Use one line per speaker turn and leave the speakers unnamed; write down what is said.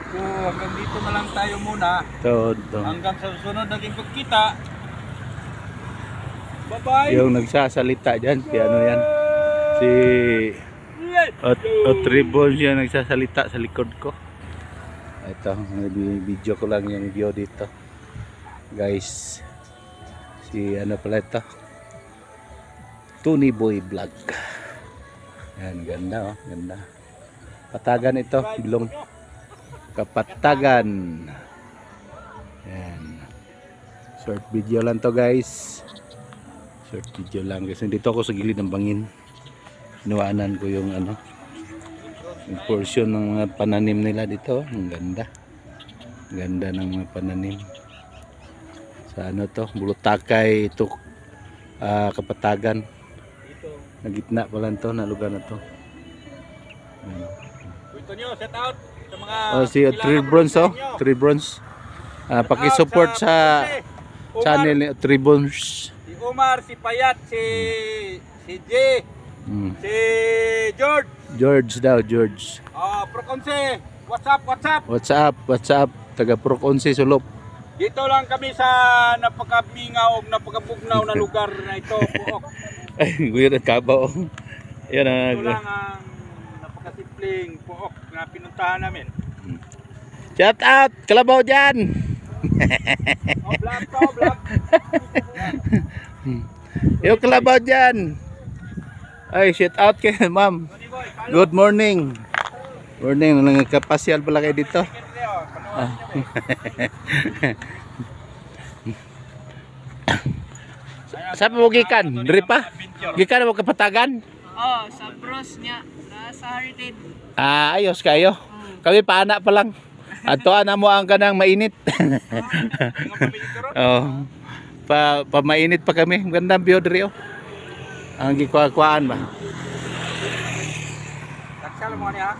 So hanggang dito na lang tayo muna.
Todo.
Hanggang sa susunod natin pagkita. Bye-bye!
Yung nagsasalita dyan, si ano yan? Si Otribon siya nagsasalita sa likod ko. Ito, video ko lang yung view dito. Guys, si ano pala ito? Tony Boy Vlog. Yan, ganda oh, ganda. Patagan ito, bilong Kapatagan. Yan. Short video lang to guys. Short video lang kasi dito ako sa gilid ng bangin. Inuwanan ko yung ano, yung portion ng mga pananim nila dito. Ang ganda. Ganda ng mga pananim. Sa ano to, Bulutakay ito, Kapatagan. Na gitna pa lang to, na lugar na to.
Ito nyo, set out sa mga
Si Tribons oh, Tribons. Paki-support sa channel ni Tribons.
Si Omar, si Payat, si J, si George.
George daw, George.
Proconse, what's up, what's up?
What's up? What's up? Taga Proconse Sulop.
Dito lang kami sa napakamingaw, napakabugnaw na lugar na ito, Puok.
Ay, guyo na kabaw. Yan
Ito lang ang napakasimpleng Puok na pinuntahan namin.
Shout out, kalabaw dyan.
Vlog to, vlog.
Yung kalabaw dyan. Ay, shout out kay ma'am. Good morning. Morning, nangkapasyal pala kayo dito. Saan mo gikan? Diri pa? Gikan mo Kapatagan?
Oh, sa bros niya, sa Heritage.
Ayos kayo. Kami paana pa lang. Atoan na mo ang kanang mainit. Oh. Pa mainit pa kami. Gandang view diri oh. Ang gikuha-kuhaan ba?
Taksal mo niya.